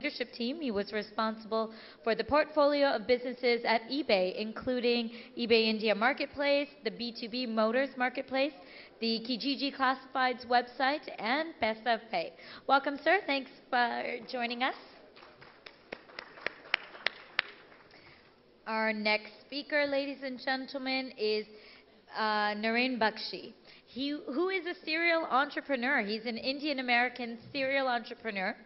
leadership team. He was responsible for the portfolio of businesses at eBay, including eBay India Marketplace, the B2B Motors Marketplace, the Kijiji Classifieds website, and Best of Pay. Welcome, sir. Thanks for joining us. Our next speaker, ladies and gentlemen, is Naren Bakshi. Who is a serial entrepreneur. He's an Indian-American serial entrepreneur.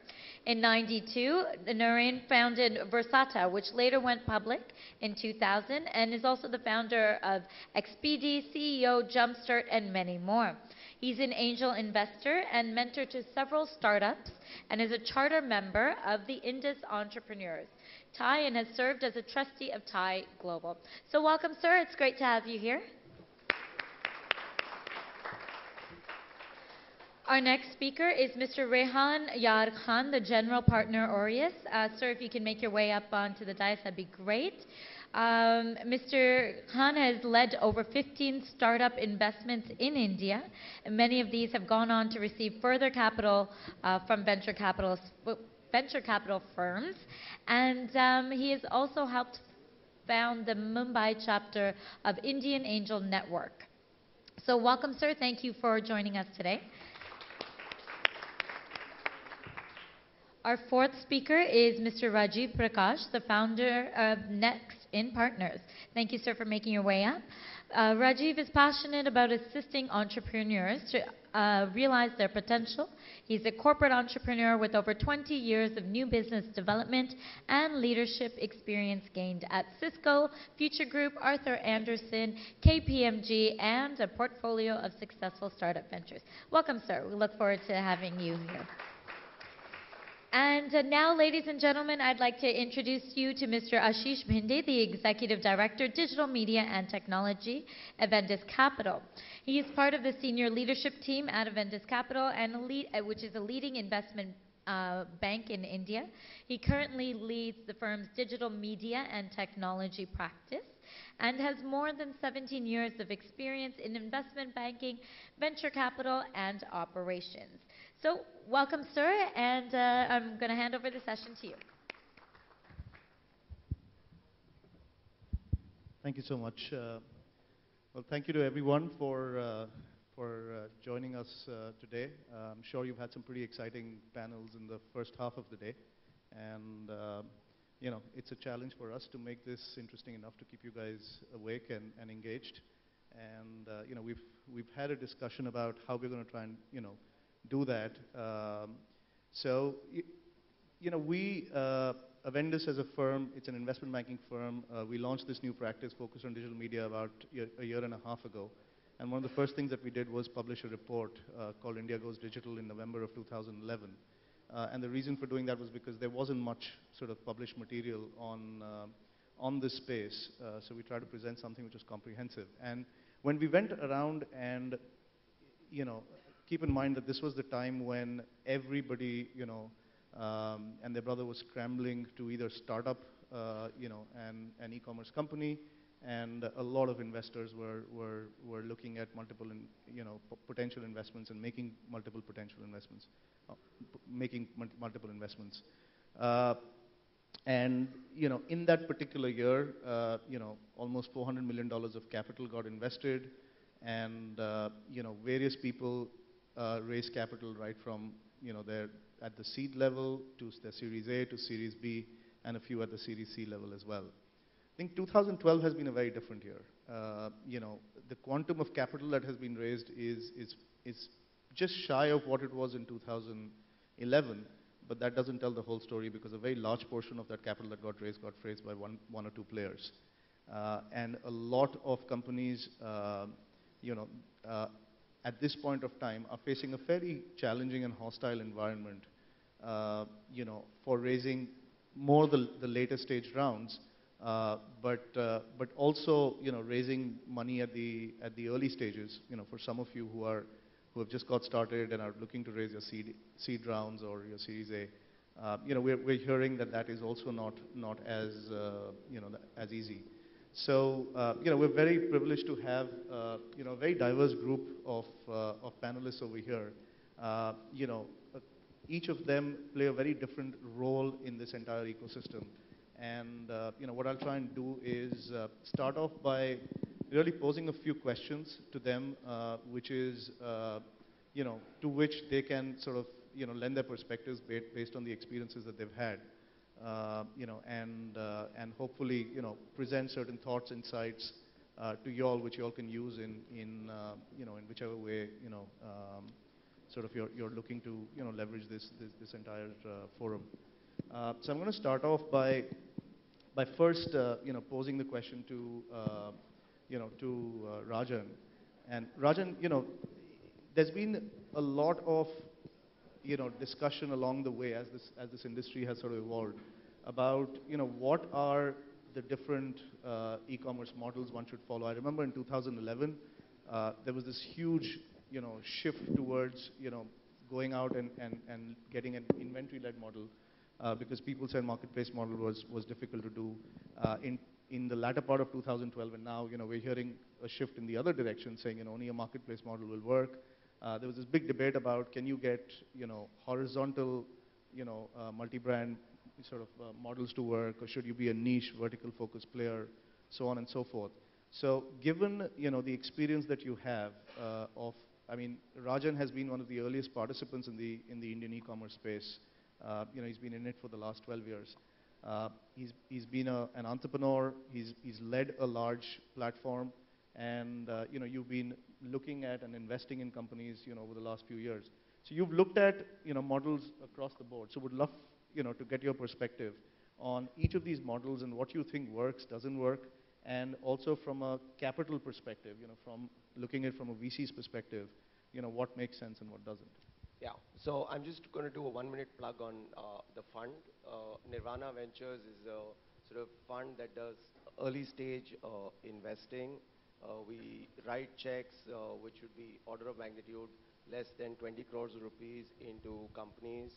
In '92, Naren founded Versata, which later went public in 2000, and is also the founder of Expedia, CEO, Jumpstart, and many more. He's an angel investor and mentor to several startups, and is a charter member of the Indus Entrepreneurs TiE, and has served as a trustee of TiE Global. So welcome, sir. It's great to have you here. Our next speaker is Mr. Rehan Yar Khan, the General Partner, Aureus. Sir, if you can make your way up onto the dais, that'd be great. Mr. Khan has led over 15 startup investments in India, and many of these have gone on to receive further capital from venture capital firms. And he has also helped found the Mumbai chapter of Indian Angel Network. So welcome, sir. Thank you for joining us today. Our fourth speaker is Mr. Rajiv Prakash, the founder of Next in Partners. Thank you, sir, for making your way up. Rajiv is passionate about assisting entrepreneurs to realize their potential. He's a corporate entrepreneur with over 20 years of new business development and leadership experience gained at Cisco, Future Group, Arthur Andersen, KPMG, and a portfolio of successful startup ventures. Welcome, sir. We look forward to having you here. And now, ladies and gentlemen, I'd like to introduce you to Mr. Ashish Bhinde, the Executive Director, Digital Media and Technology at Avendus Capital. He is part of the senior leadership team at Avendus Capital, which is a leading investment bank in India. He currently leads the firm's digital media and technology practice and has more than 17 years of experience in investment banking, venture capital, and operations. So welcome, sir, and I'm going to hand over the session to you. Thank you so much. Well, thank you to everyone for joining us today. I'm sure you've had some pretty exciting panels in the first half of the day, and you know, it's a challenge for us to make this interesting enough to keep you guys awake and engaged. And you know, we've had a discussion about how we're going to try and do that. So you know, we Avendus as a firm, it's an investment banking firm. We launched this new practice focused on digital media about a year and a half ago. And one of the first things that we did was publish a report called India Goes Digital in November of 2011. And the reason for doing that was because there wasn't much sort of published material on this space. So we tried to present something which was comprehensive. And when we went around and, keep in mind that this was the time when everybody, and their brother was scrambling to either start up, an e-commerce company, and a lot of investors were looking at multiple, potential investments and making multiple potential investments, and in that particular year, almost $400 million of capital got invested, and various people raised capital right from their at the seed level to the Series A to Series B, and a few at the Series C level as well. I think 2012 has been a very different year. The quantum of capital that has been raised is just shy of what it was in 2011, but that doesn't tell the whole story, because a very large portion of that capital that got raised by one or two players. And a lot of companies, at this point of time are facing a fairly challenging and hostile environment, for raising more the later stage rounds, but also raising money at the early stages. For some of you who have just got started and are looking to raise your seed rounds or your Series A, we're hearing that is also not as as easy. So we're very privileged to have a very diverse group of panelists over here. each of them play a very different role in this entire ecosystem. And what I'll try and do is start off by really posing a few questions to them, which is, to which they can sort of, lend their perspectives based on the experiences that they've had, and hopefully, present certain thoughts, insights to you all, which you all can use in whichever way, sort of you're looking to, leverage this entire forum. So I'm going to start off by first, posing the question to, Rajan. And Rajan, there's been a lot of, discussion along the way as this industry has sort of evolved about, what are the different e-commerce models one should follow. I remember in 2011, there was this huge, shift towards, going out and getting an inventory-led model, because people said marketplace model was difficult to do. In the latter part of 2012 and now, we're hearing a shift in the other direction, saying, only a marketplace model will work. There was this big debate about, can you get, horizontal, multi-brand sort of models to work, or should you be a niche, vertical-focused player, so on and so forth. So given, the experience that you have Rajan has been one of the earliest participants in the Indian e-commerce space. He's been in it for the last 12 years. He's been an entrepreneur. He's led a large platform, and you've been looking at and investing in companies, over the last few years. So you've looked at, models across the board. So would love, to get your perspective on each of these models and what you think works, doesn't work, and also from a capital perspective, from looking at it from a VC's perspective, what makes sense and what doesn't. Yeah, so I'm just going to do a 1-minute plug on the fund. Nirvana Ventures is a sort of fund that does early stage investing. We write checks which would be order of magnitude less than 20 crores of rupees into companies.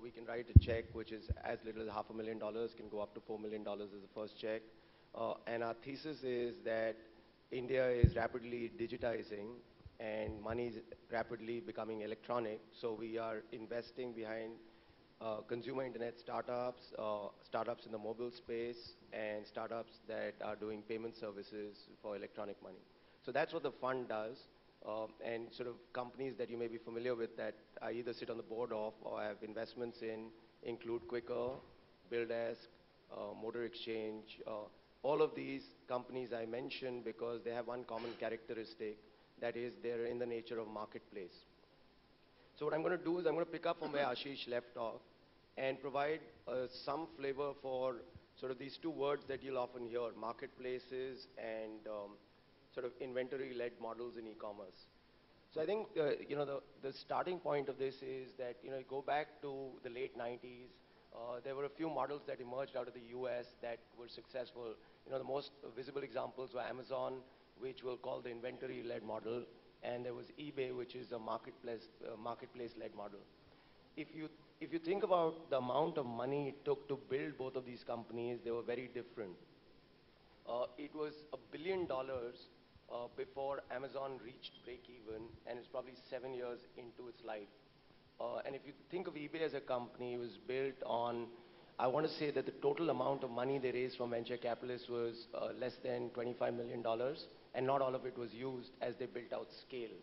We can write a check which is as little as $500,000, can go up to $4 million as a first check. And our thesis is that India is rapidly digitizing and money is rapidly becoming electronic. So we are investing behind consumer internet startups, startups in the mobile space, and startups that are doing payment services for electronic money. So that's what the fund does. And sort of companies that you may be familiar with that I either sit on the board of or have investments in include Quikr, BillDesk, Motor Exchange. All of these companies I mentioned because they have one common characteristic, that is they're in the nature of marketplace. So what I'm going to do is I'm going to pick up from where Ashish left off and provide some flavor for sort of these two words that you'll often hear, marketplaces and sort of inventory-led models in e-commerce. So I think, the starting point of this is that, go back to the late 90s, there were a few models that emerged out of the US that were successful. The most visible examples were Amazon, which we'll call the inventory-led model, and there was eBay, which is a marketplace-led model. If you think about the amount of money it took to build both of these companies, they were very different. It was $1 billion before Amazon reached break-even, and it's probably 7 years into its life. And if you think of eBay as a company, it was built on, I want to say that the total amount of money they raised from venture capitalists was less than $25 million, and not all of it was used as they built out scale.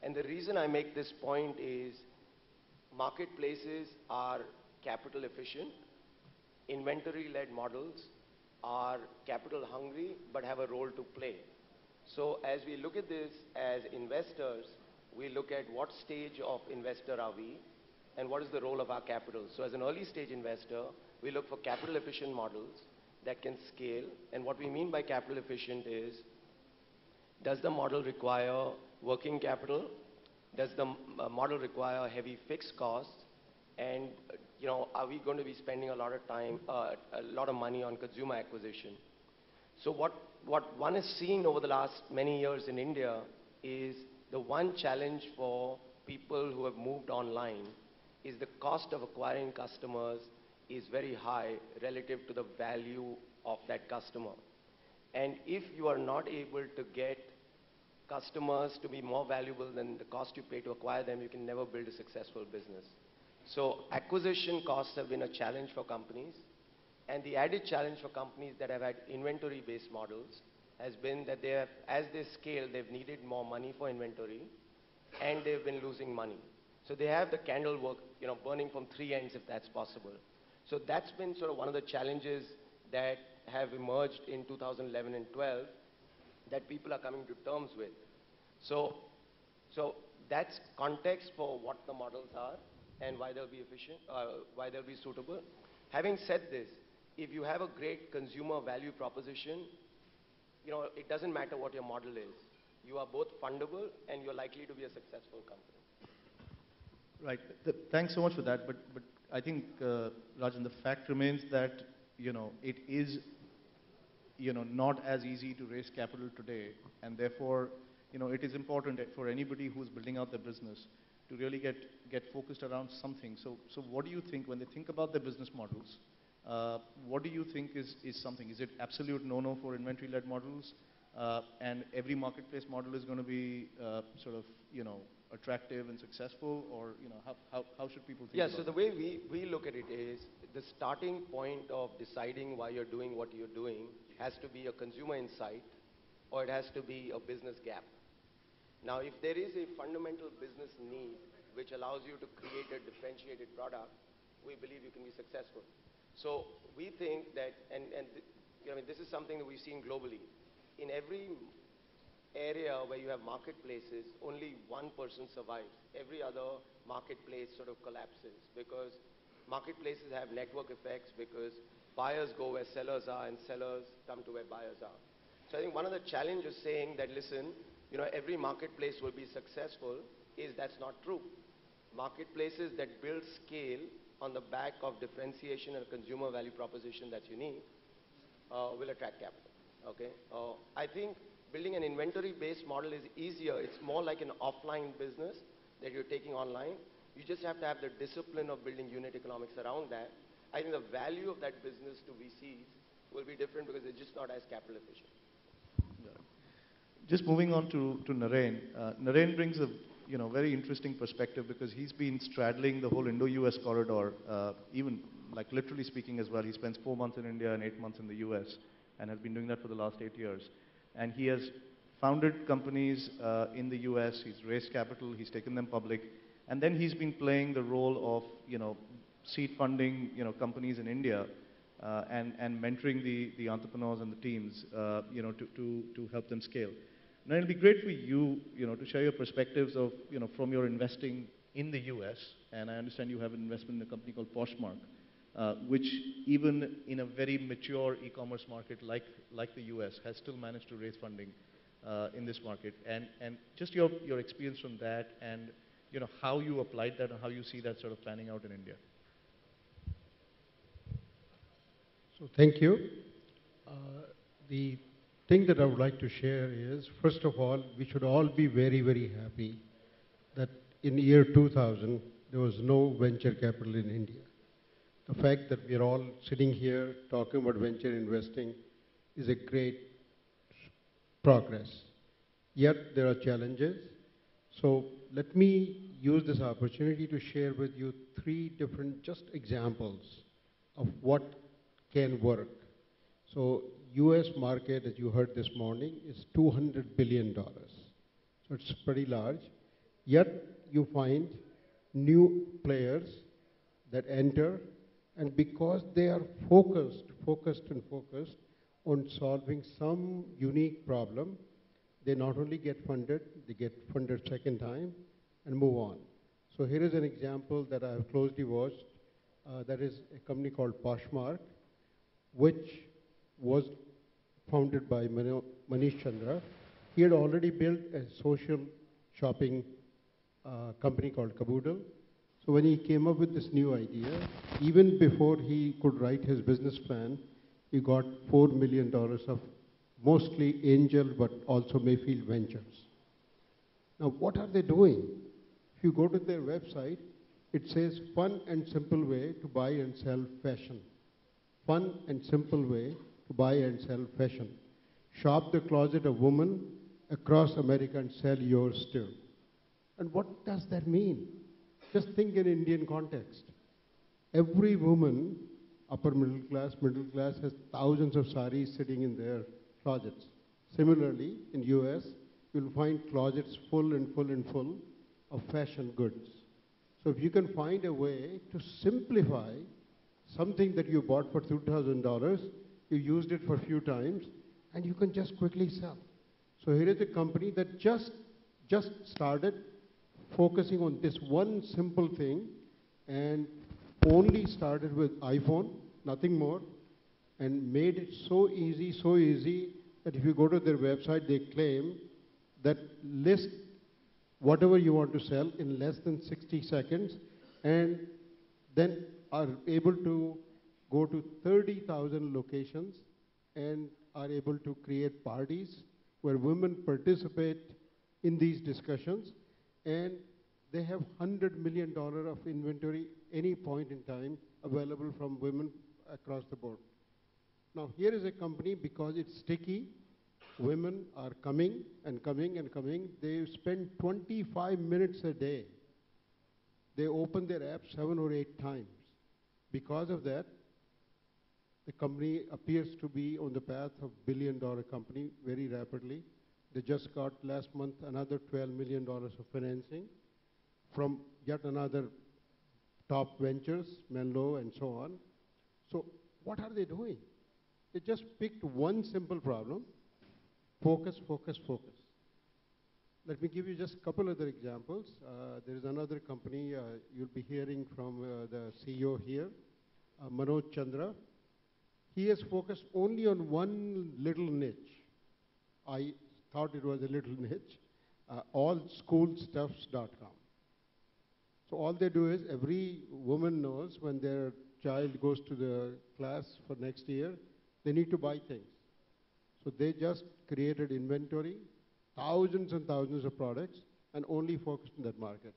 And the reason I make this point is marketplaces are capital efficient. Inventory-led models are capital hungry, but have a role to play. So as we look at this as investors, we look at what stage of investor are we, and what is the role of our capital. So as an early stage investor, we look for capital efficient models that can scale. And what we mean by capital efficient is, does the model require working capital? Does the model require heavy fixed costs? And are we going to be spending a lot of time, a lot of money on consumer acquisition? So what one has seen over the last many years in India is the one challenge for people who have moved online is the cost of acquiring customers is very high relative to the value of that customer. And if you are not able to get customers to be more valuable than the cost you pay to acquire them, you can never build a successful business. So acquisition costs have been a challenge for companies. And the added challenge for companies that have had inventory-based models has been that they have, as they scale, they've needed more money for inventory, and they've been losing money. So they have the candle work, burning from three ends if that's possible. So that's been sort of one of the challenges that have emerged in 2011 and 12 that people are coming to terms with. So that's context for what the models are and why they'll be efficient, why they'll be suitable. Having said this, if you have a great consumer value proposition, it doesn't matter what your model is. You are both fundable and you're likely to be a successful company. Right. Thanks so much for that. But I think, Rajan, the fact remains that, it is, not as easy to raise capital today. And therefore, it is important for anybody who's building out their business to really get focused around something. So what do you think when they think about their business models? What do you think is something? Is it absolute no-no for inventory-led models? And every marketplace model is going to be sort of, attractive and successful? Or, how should people think about it? Yeah, so the way we look at it is the starting point of deciding why you're doing what you're doing has to be a consumer insight or it has to be a business gap. Now, if there is a fundamental business need which allows you to create a differentiated product, we believe you can be successful. So we think that, this is something that we've seen globally. In every area where you have marketplaces, only one person survives. Every other marketplace sort of collapses because marketplaces have network effects because buyers go where sellers are and sellers come to where buyers are. So I think one of the challenges saying that, listen, every marketplace will be successful is that's not true. Marketplaces that build scale on the back of differentiation and consumer value proposition that's unique will attract capital. Okay? I think building an inventory-based model is easier. It's more like an offline business that you're taking online. You just have to have the discipline of building unit economics around that. I think the value of that business to VCs will be different because it's just not as capital efficient. Just moving on to Naren. Naren brings a very interesting perspective because he's been straddling the whole Indo-US corridor, even like literally speaking as well. He spends 4 months in India and 8 months in the US and has been doing that for the last 8 years. And he has founded companies in the US, he's raised capital, he's taken them public, and then he's been playing the role of, seed funding, companies in India and mentoring the entrepreneurs and the teams, to help them scale. Now, it'll be great for you, to share your perspectives of, from your investing in the US, and I understand you have an investment in a company called Poshmark, which even in a very mature e-commerce market like the US has still managed to raise funding in this market. And just your experience from that and, how you applied that and how you see that sort of planning out in India. So thank you. The thing that I would like to share is, first of all, we should all be very, very happy that in year 2000, there was no venture capital in India. The fact that we are all sitting here talking about venture investing is a great progress. Yet there are challenges. So let me use this opportunity to share with you 3 different just examples of what can work. So US market, as you heard this morning, is $200 billion. So it's pretty large. Yet you find new players that enter, and because they are focused on solving some unique problem, they not only get funded, they get funded second time and move on. So here is an example that I have closely watched. That is a company called Poshmark, which was founded by Manish Chandra. He had already built a social shopping company called Caboodle. So when he came up with this new idea, even before he could write his business plan, he got $4 million of mostly angel but also Mayfield Ventures. Now what are they doing? If you go to their website, it says fun and simple way to buy and sell fashion. Fun and simple way to buy and sell fashion. Shop the closet of women across America and sell yours too. And what does that mean? Just think in Indian context. Every woman, upper middle class, has thousands of saris sitting in their closets. Similarly, in US, you'll find closets full and full and full of fashion goods. So if you can find a way to simplify something that you bought for $2,000, you used it for a few times, and you can just quickly sell. So here is a company that just started focusing on this one simple thing, and only started with iPhone, nothing more, and made it so easy that if you go to their website, they claim that list whatever you want to sell in less than 60 seconds, and then are able to go to 30,000 locations and are able to create parties where women participate in these discussions, and they have $100 million of inventory any point in time available from women across the board. Now here is a company, because it's sticky, women are coming and coming and coming. They spend 25 minutes a day. They open their app 7 or 8 times. Because of that, the company appears to be on the path of billion-dollar company very rapidly. They just got last month another $12 million of financing from yet another top ventures, Menlo and so on. So what are they doing? They just picked one simple problem: focus, focus, focus. Let me give you just a couple other examples. There is another company you'll be hearing from the CEO here, Manoj Chandra. He has focused only on one little niche. I thought it was a little niche, allschoolstuffs.com. So all they do is, every woman knows when their child goes to the class for next year, they need to buy things. So they just created inventory, thousands and thousands of products, and only focused on that market.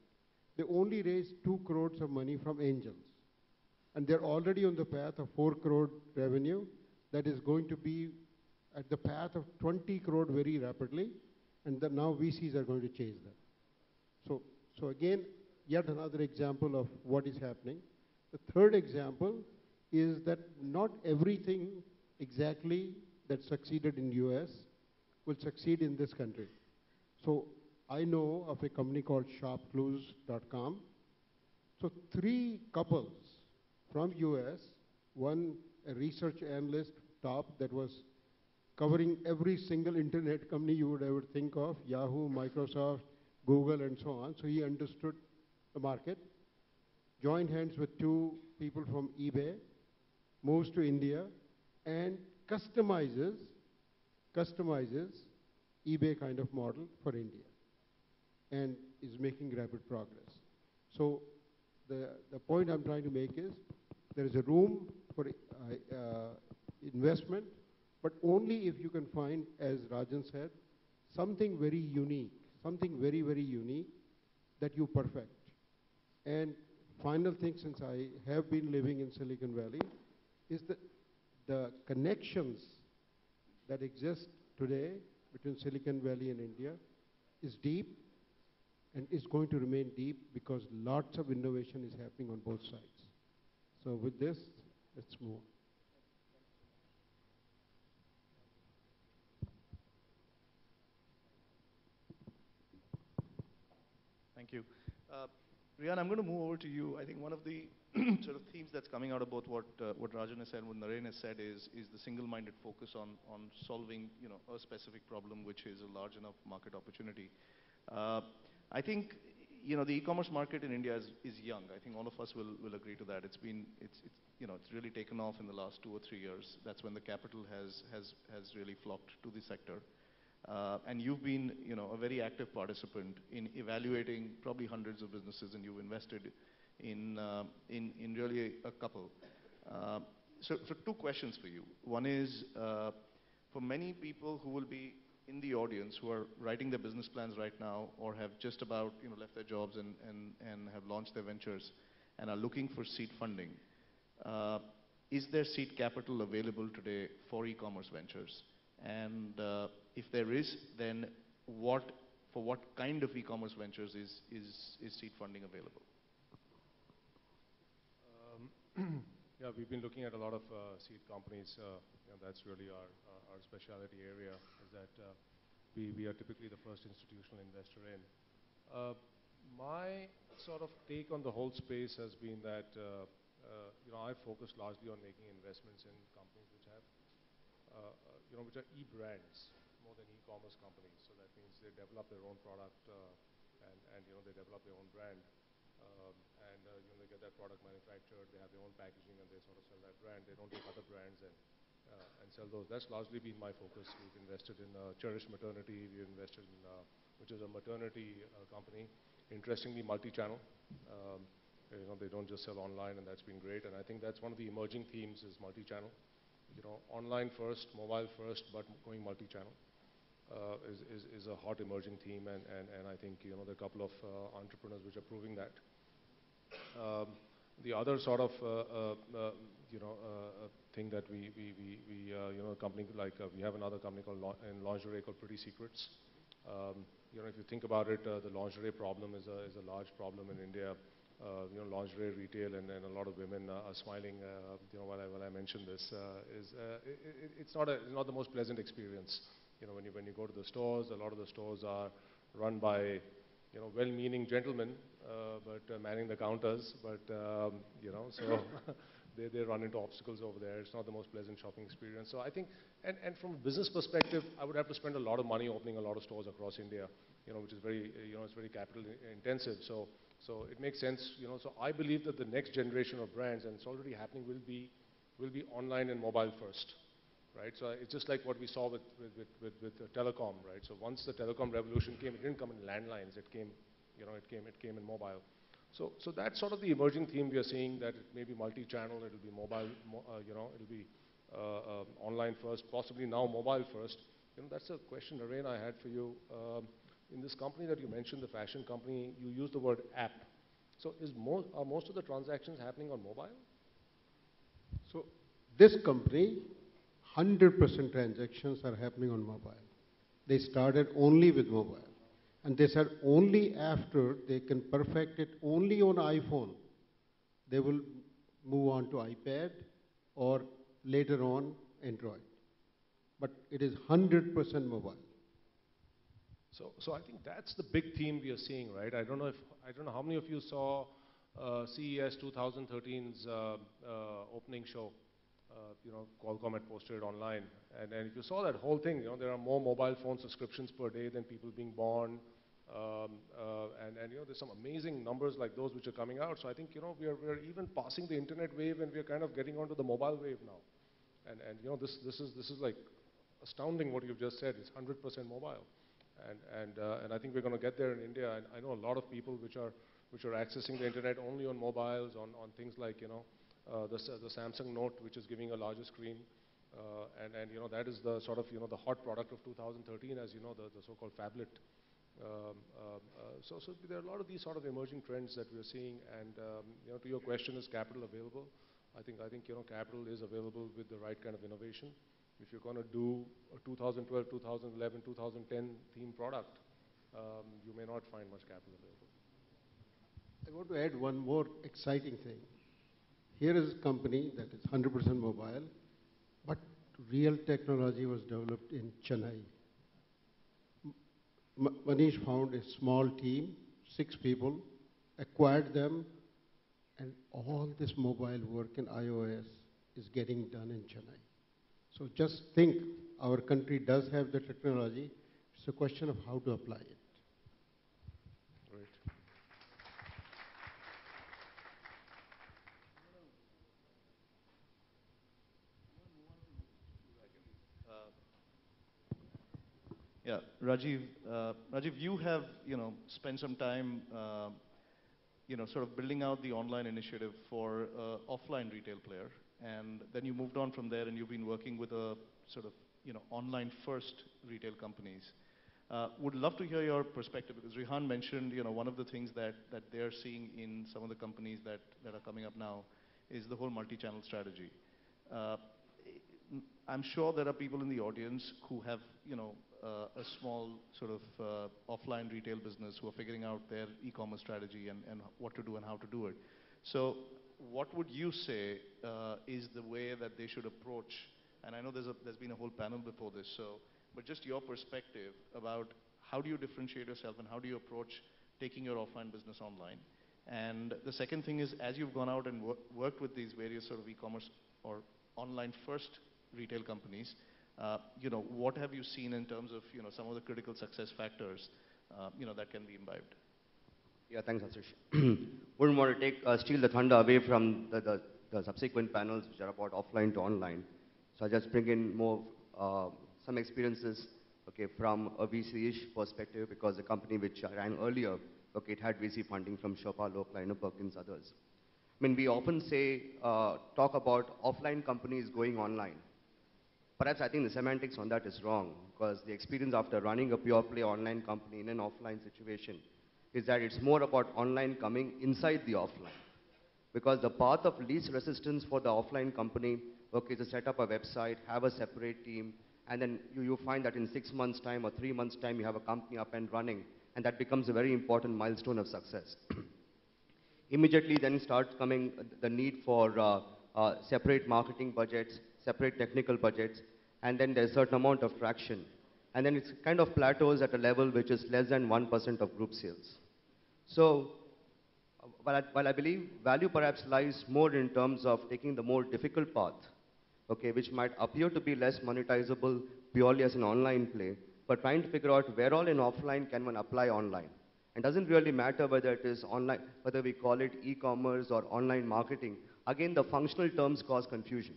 They only raised 2 crores of money from angels. And they're already on the path of 4 crore revenue that is going to be at the path of 20 crore very rapidly, and now VCs are going to chase them. So again, yet another example of what is happening. The third example is that not everything exactly that succeeded in US will succeed in this country. So I know of a company called shopclues.com. So 3 couples from US, one a research analyst top that was covering every single internet company you would ever think of, Yahoo, Microsoft, Google, and so on. So he understood the market, joined hands with 2 people from eBay, moves to India, and customizes eBay kind of model for India, and is making rapid progress. So the point I'm trying to make is, there is a room for investment, but only if you can find, as Rajan said, something very unique, something very, very unique that you perfect. And final thing, since I have been living in Silicon Valley, is that the connections that exist today between Silicon Valley and India is deep, and is going to remain deep, because lots of innovation is happening on both sides. So with this, let's move on. Thank you. Rian, I'm going to move over to you. I think one of the sort of themes that's coming out of both what Rajan has said and what Naren has said is the single-minded focus on solving a specific problem, which is a large enough market opportunity. I think the e-commerce market in India is young. I think all of us will agree to that. It's really taken off in the last 2 or 3 years. That's when the capital has really flocked to the sector. And you've been a very active participant in evaluating probably hundreds of businesses, and you've invested in really a couple. So 2 questions for you. One is, for many people who will be in the audience who are writing their business plans right now, or have just about left their jobs and have launched their ventures and are looking for seed funding, is there seed capital available today for e-commerce ventures? And if there is, then for what kind of e-commerce ventures is seed funding available? Yeah, we've been looking at a lot of seed companies. That's really our specialty area, is that we are typically the first institutional investor in. My sort of take on the whole space has been that I focus largely on making investments in companies which have which are e-brands more than e-commerce companies. So that means they develop their own product and they develop their own brand. They get that product manufactured, they have their own packaging, and they sort of sell that brand. They don't take other brands and sell those. That's largely been my focus. We've invested in Cherish Maternity. We've invested in, which is a maternity company, interestingly multi-channel. They don't just sell online, and that's been great. And I think that's one of the emerging themes is multi-channel. Online first, mobile first, but going multi-channel is a hot emerging theme, and I think there are a couple of entrepreneurs which are proving that. The other sort of thing that a company like we have another company in lingerie called Pretty Secrets. If you think about it, the lingerie problem is a large problem in India. Lingerie retail, and a lot of women are smiling while I mention this. It's not the most pleasant experience. When you go to the stores, a lot of the stores are run by well-meaning gentlemen, but manning the counters. But so they run into obstacles over there. It's not the most pleasant shopping experience. So I think, and from a business perspective, I would have to spend a lot of money opening a lot of stores across India, which is very, it's very capital intensive. So it makes sense, So I believe that the next generation of brands, and it's already happening, will be online and mobile first, right? So it's just like what we saw with telecom, right? So once the telecom revolution came, it didn't come in landlines. It came, it came in mobile. So that's sort of the emerging theme we are seeing, that it may be multi-channel, it'll be mobile, it'll be online first, possibly now mobile first. That's a question, Naren, I had for you. In this company that you mentioned, the fashion company, you used the word app. So are most of the transactions happening on mobile? So this company, 100% transactions are happening on mobile. They started only with mobile. And they said only after they can perfect it only on iPhone, they will move on to iPad or later on Android. But it is 100% mobile. So I think that's the big theme we are seeing, right? I don't know how many of you saw CES 2013's opening show. Qualcomm had posted it online, and if you saw that whole thing, there are more mobile phone subscriptions per day than people being born, and there's some amazing numbers like those which are coming out. So I think we are even passing the internet wave, and we are kind of getting onto the mobile wave now, and this is like astounding what you've just said. It's 100% mobile. And I think we're going to get there in India. And I know a lot of people which are accessing the internet only on mobiles, on things like the Samsung Note, which is giving a larger screen, and that is the sort of the hot product of 2013, as the so-called phablet. So there are a lot of these sort of emerging trends that we are seeing. And to your question, is capital available? I think capital is available with the right kind of innovation. If you're going to do a 2012, 2011, 2010 theme product, you may not find much capital available. I want to add one more exciting thing. Here is a company that is 100% mobile, but real technology was developed in Chennai. Manish found a small team, 6 people, acquired them, and all this mobile work in iOS is getting done in Chennai. So just think, our country does have the technology. It's a question of how to apply it. Great. Yeah, Rajiv, you have spent some time sort of building out the online initiative for offline retail player, and then you moved on from there, and you've been working with a sort of online first retail companies. Would love to hear your perspective, because Rehan mentioned one of the things that they're seeing in some of the companies that are coming up now is the whole multi-channel strategy. I'm sure there are people in the audience who have a small sort of offline retail business who are figuring out their e-commerce strategy and what to do and how to do it. So what would you say is the way that they should approach, and I know there's been a whole panel before this, but just your perspective about how do you differentiate yourself and how do you approach taking your offline business online? And the second thing is, as you've gone out and worked with these various sort of e-commerce or online first retail companies, what have you seen in terms of, some of the critical success factors, that can be imbibed? Yeah, thanks, Ashish. Wouldn't want to steal the thunder away from the subsequent panels which are about offline to online. So I'll just bring in more, some experiences, okay, from a VC-ish perspective, because the company which I ran earlier, okay, it had VC funding from Sherpa, Lok, Perkins, others. I mean, we often say, talk about offline companies going online. Perhaps I think the semantics on that is wrong, because the experience after running a pure play online company in an offline situation is that it's more about online coming inside the offline. Because the path of least resistance for the offline company, okay, is to set up a website, have a separate team, and then you find that in 6 months' time or 3 months' time, you have a company up and running, and that becomes a very important milestone of success. Immediately then starts coming the need for separate marketing budgets, separate technical budgets, and then there's a certain amount of traction. And then it kind of plateaus at a level which is less than 1% of group sales. So, while I believe value perhaps lies more in terms of taking the more difficult path, okay, which might appear to be less monetizable purely as an online play, but trying to figure out where all in offline can one apply online. It doesn't really matter whether it is online, whether we call it e-commerce or online marketing. Again, the functional terms cause confusion.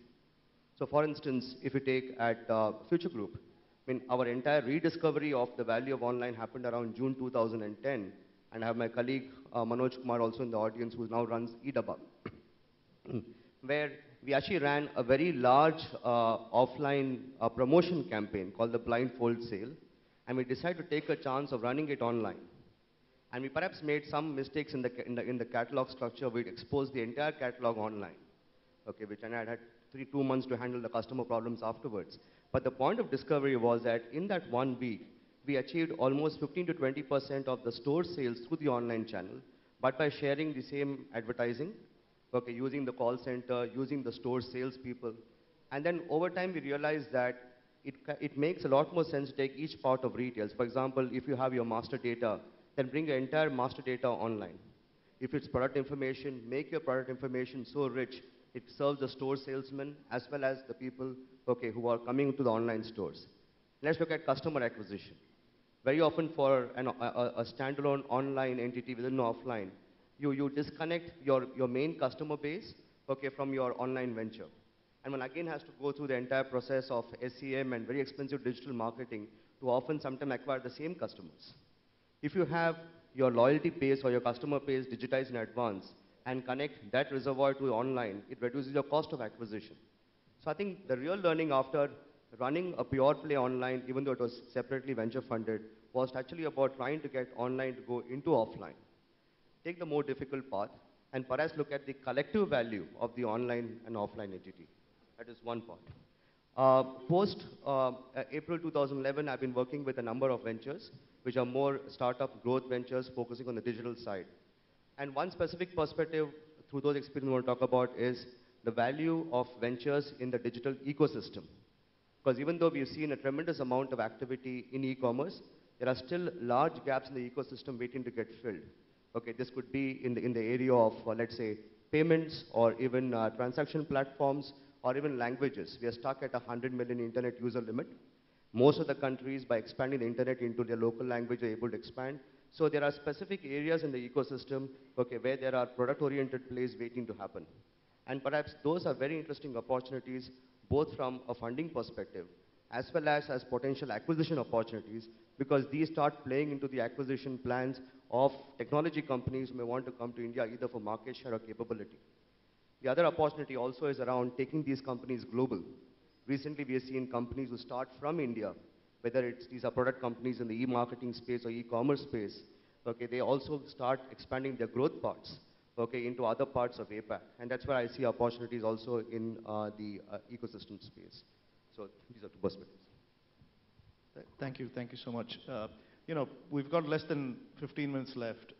So for instance, if you take at Future Group, I mean, our entire rediscovery of the value of online happened around June 2010, and I have my colleague Manoj Kumar also in the audience, who now runs eDabba, where we actually ran a very large offline promotion campaign called the Blindfold Sale, and we decided to take a chance of running it online. And we perhaps made some mistakes in the catalog structure. We'd exposed the entire catalog online, okay, which and I had 2 months to handle the customer problems afterwards. But the point of discovery was that in that 1 week, we achieved almost 15 to 20% of the store sales through the online channel, but by sharing the same advertising, okay, using the call center, using the store salespeople. And then over time, we realized that it makes a lot more sense to take each part of retail. For example, if you have your master data, then bring your entire master data online. If it's product information, make your product information so rich, it serves the store salesmen as well as the people, okay, who are coming to the online stores. Let's look at customer acquisition. Very often for a standalone online entity within offline, you disconnect your main customer base, okay, from your online venture. And one again has to go through the entire process of SEM and very expensive digital marketing to often sometimes acquire the same customers. If you have your loyalty base or your customer base digitized in advance and connect that reservoir to online, it reduces your cost of acquisition. So I think the real learning after running a pure play online, even though it was separately venture funded, was actually about trying to get online to go into offline. Take the more difficult path and perhaps look at the collective value of the online and offline entity. That is one part. Post April 2011, I've been working with a number of ventures, which are more startup growth ventures focusing on the digital side. And one specific perspective through those experiences I want to talk about is the value of ventures in the digital ecosystem. Because even though we've seen a tremendous amount of activity in e-commerce, there are still large gaps in the ecosystem waiting to get filled. Okay, this could be in the area of, let's say, payments or even transaction platforms or even languages. We are stuck at 100 million internet user limit. Most of the countries, by expanding the internet into their local language, are able to expand. So there are specific areas in the ecosystem, okay, where there are product-oriented plays waiting to happen. And perhaps those are very interesting opportunities, both from a funding perspective, as well as potential acquisition opportunities, because these start playing into the acquisition plans of technology companies who may want to come to India either for market share or capability. The other opportunity also is around taking these companies global. Recently, we have seen companies who start from India, whether these are product companies in the e-marketing space or e-commerce space, okay, they also start expanding their growth parts, okay, into other parts of APAC. And that's where I see opportunities also in the ecosystem space. So these are two perspectives. Thank you so much. We've got less than 15 minutes left.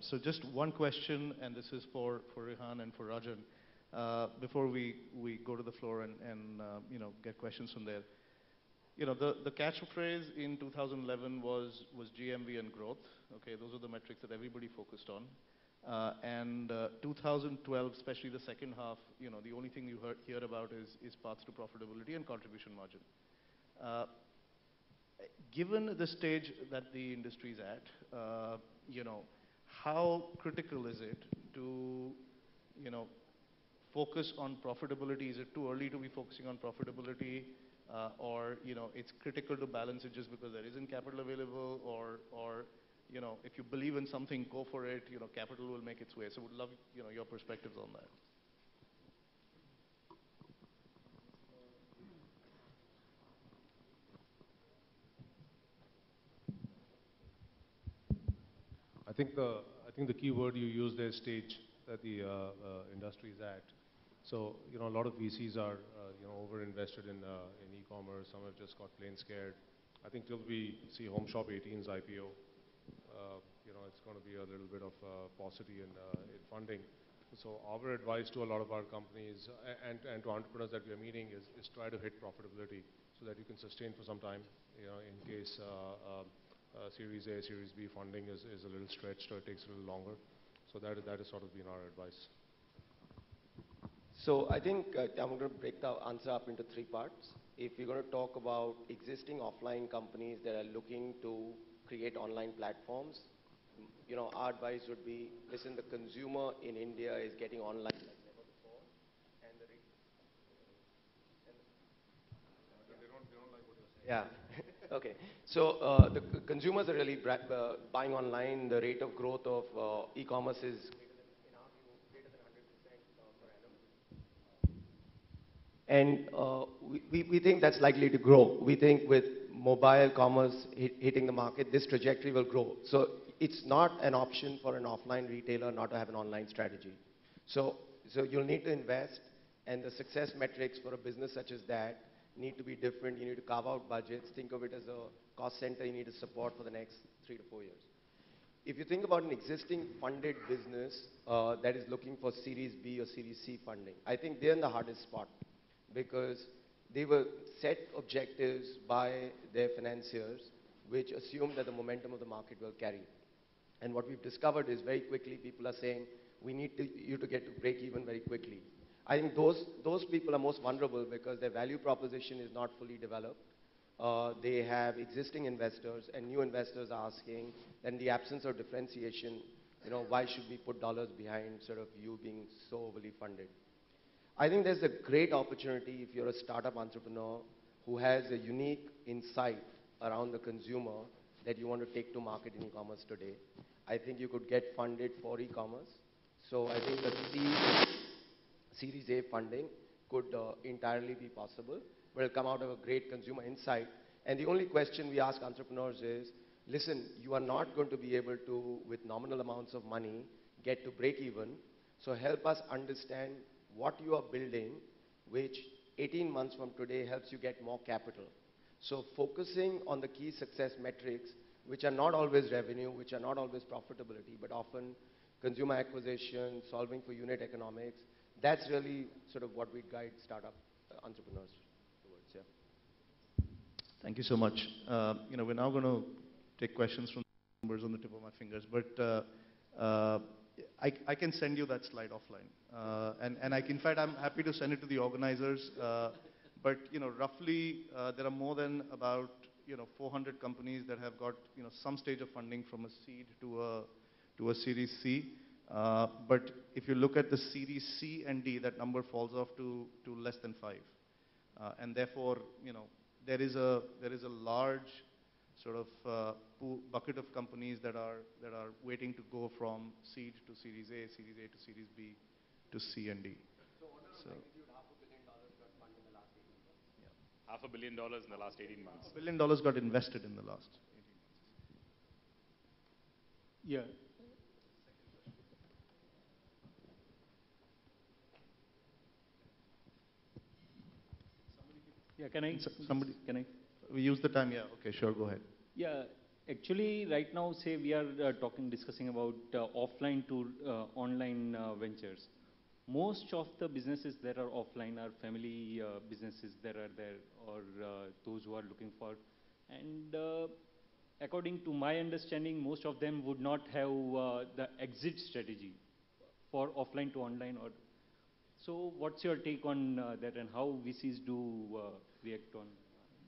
So just one question, and this is for Rehan and for Rajan, before we go to the floor and get questions from there. The catchphrase in 2011 was GMV and growth. Okay, those are the metrics that everybody focused on. And 2012, especially the second half, the only thing you hear about is paths to profitability and contribution margin. Given the stage that the industry is at, how critical is it to, focus on profitability? Is it too early to be focusing on profitability, or it's critical to balance it just because there isn't capital available, or if you believe in something, go for it. Capital will make its way. So, would love your perspectives on that. I think the key word you used there is stage that the industry is at. So a lot of VCs are over invested in e-commerce. Some have just got plain scared. I think till we see Home Shop 18's IPO, it's going to be a little bit of paucity in funding. So our advice to a lot of our companies and to entrepreneurs that we are meeting is try to hit profitability so that you can sustain for some time. In case Series A, Series B funding is a little stretched or it takes a little longer. So that has sort of been our advice. So I think I'm going to break the answer up into three parts. If we're going to talk about existing offline companies that are looking to create online platforms, our advice would be, listen, the consumer in India is getting online like never before. And the they don't like what you're saying. Yeah. Okay. So the consumers are really buying online. The rate of growth of e-commerce is, in our view, greater than 100% per annum. And we think that's likely to grow. We think with mobile commerce hitting the market, this trajectory will grow. So it's not an option for an offline retailer not to have an online strategy. So you'll need to invest, and the success metrics for a business such as that need to be different. You need to carve out budgets. Think of it as a cost center you need to support for the next 3 to 4 years. If you think about an existing funded business that is looking for Series B or Series C funding, I think they're in the hardest spot because they were set objectives by their financiers which assume that the momentum of the market will carry. And what we've discovered is very quickly people are saying, we need you to get to break even very quickly. I think those people are most vulnerable because their value proposition is not fully developed. They have existing investors and new investors are asking, in the absence of differentiation, why should we put dollars behind sort of you being so overly funded? I think there's a great opportunity if you're a startup entrepreneur who has a unique insight around the consumer that you want to take to market in e-commerce today. I think you could get funded for e-commerce. So I think the Series A funding could entirely be possible, but it'll come out of a great consumer insight. And the only question we ask entrepreneurs is, listen, you are not going to be able to, with nominal amounts of money, get to break even. So help us understand what you are building, which 18 months from today helps you get more capital. So focusing on the key success metrics, which are not always revenue, which are not always profitability, but often consumer acquisition, solving for unit economics, that's really sort of what we guide startup entrepreneurs towards. Yeah. Thank you so much. We're now going to take questions from numbers on the tip of my fingers, but I can send you that slide offline. And in fact, I'm happy to send it to the organizers. But roughly, there are more than about 400 companies that have got some stage of funding from a seed to a Series C. But if you look at the Series C and D, that number falls off to less than 5. And therefore, there is a large sort of bucket of companies that are waiting to go from seed to Series A to Series B to C and D. So order of magnitude, $500 million got funded in the last 18 months. $500 $500 million in the last 18 months. million got invested in the last 18 months. Yeah. Yeah, can I? Somebody. Can I? we use the time. Yeah, okay, sure, go ahead. Yeah, actually, right now, say we are discussing about offline to online ventures. Most of the businesses that are offline are family businesses that are there, or those who are looking for. And according to my understanding, most of them would not have the exit strategy for offline to online. Or so, what's your take on that, and how VCs do react on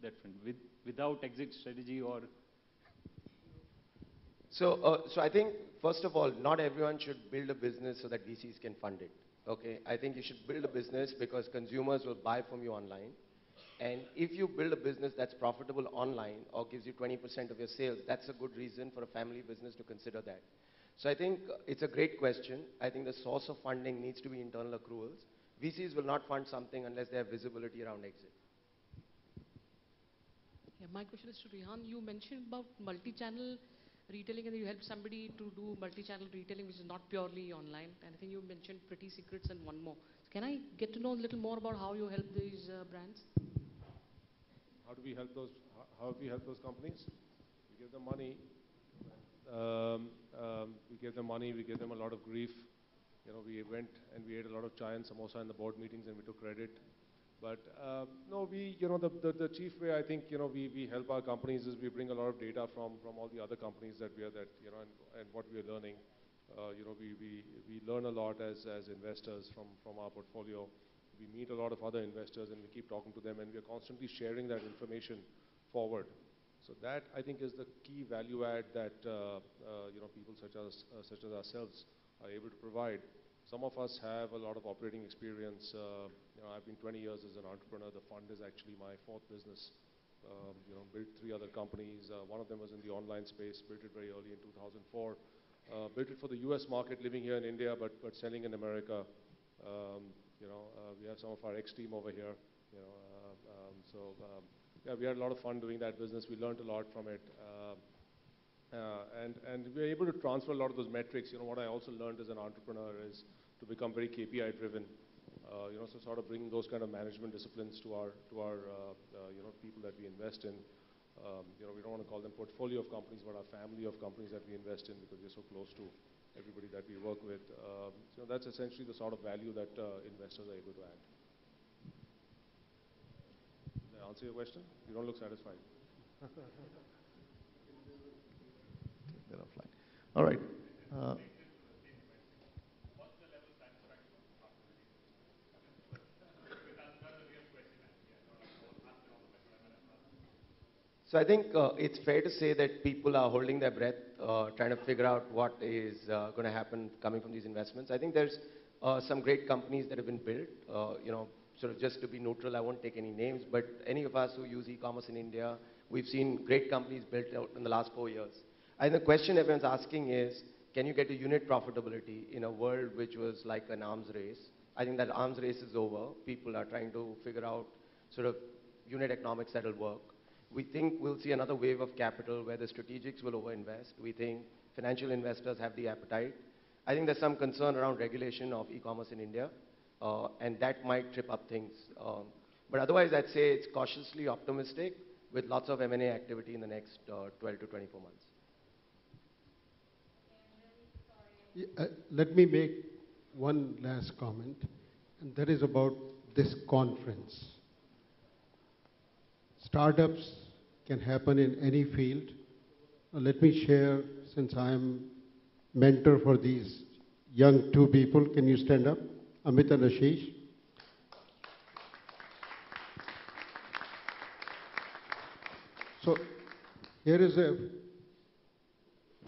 that front without exit strategy or? So I think, first of all, not everyone should build a business so that VCs can fund it. Okay, I think you should build a business because consumers will buy from you online. And if you build a business that's profitable online or gives you 20% of your sales, that's a good reason for a family business to consider that. So I think it's a great question. I think the source of funding needs to be internal accruals. VCs will not fund something unless they have visibility around exit. Yeah, my question is to Rehan. You mentioned about multi-channel retailing, and you help somebody to do multi-channel retailing, which is not purely online. And I think you mentioned Pretty Secrets and one more. Can I get to know a little more about how you help these brands? How do we help those? How do we help those companies? We give them money. We give them money. We give them a lot of grief. You know, we went and we ate a lot of chai and samosa in the board meetings, and we took credit. But no, the chief way I think, we help our companies is we bring a lot of data from all the other companies that we are and what we are learning. We learn a lot as investors from our portfolio. We meet a lot of other investors and we keep talking to them, and we are constantly sharing that information forward. So that I think is the key value add that people such as ourselves are able to provide. Some of us have a lot of operating experience. I've been 20 years as an entrepreneur. The fund is actually my fourth business. Built 3 other companies. One of them was in the online space. Built it very early in 2004. Built it for the U.S. market, living here in India, but selling in America. We have some of our ex-team over here. Yeah, we had a lot of fun doing that business. We learned a lot from it. And we were able to transfer a lot of those metrics. What I also learned as an entrepreneur is to become very KPI driven. So sort of bringing those kind of management disciplines to our people that we invest in. We don't want to call them portfolio of companies, but our family of companies that we invest in, because we're so close to everybody that we work with. So that's essentially the sort of value that investors are able to add. Did I answer your question? You don't look satisfied. Offline. All right. So I think it's fair to say that people are holding their breath, trying to figure out what is going to happen coming from these investments. I think there's some great companies that have been built. Sort of just to be neutral, I won't take any names, but any of us who use e-commerce in India, we've seen great companies built out in the last 4 years. I think the question everyone's asking is, can you get to unit profitability in a world which was like an arms race? I think that arms race is over. People are trying to figure out sort of unit economics that will work. We think we'll see another wave of capital where the strategics will overinvest. We think financial investors have the appetite. I think there's some concern around regulation of e-commerce in India, and that might trip up things. But otherwise, I'd say it's cautiously optimistic with lots of M&A activity in the next 12 to 24 months. Let me make one last comment, and that is about this conference. Startups can happen in any field. Let me share, since I'm mentor for these young 2 people. Can you stand up? Amit and Ashish. So here is a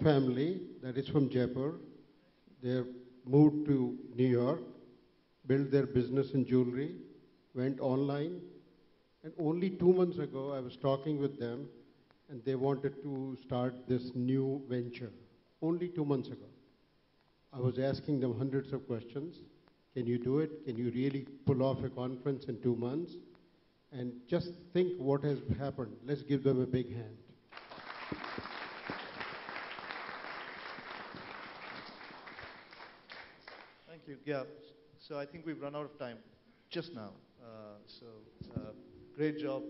family that is from Jaipur. They moved to New York, built their business in jewelry, went online, and only 2 months ago I was talking with them, and they wanted to start this new venture. Only 2 months ago. I was asking them hundreds of questions. Can you do it? Can you really pull off a conference in 2 months? And just think what has happened. Let's give them a big hand. Thank you. Yeah. So I think we've run out of time just now. Great job,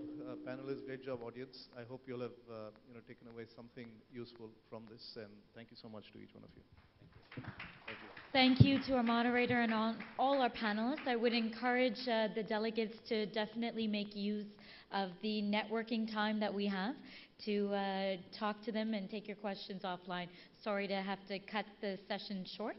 panelists. Great job, audience. I hope you'll have taken away something useful from this. And thank you so much to each one of you. Thank you. Thank you to our moderator and all our panelists. I would encourage the delegates to definitely make use of the networking time that we have to talk to them and take your questions offline. Sorry to have to cut the session short.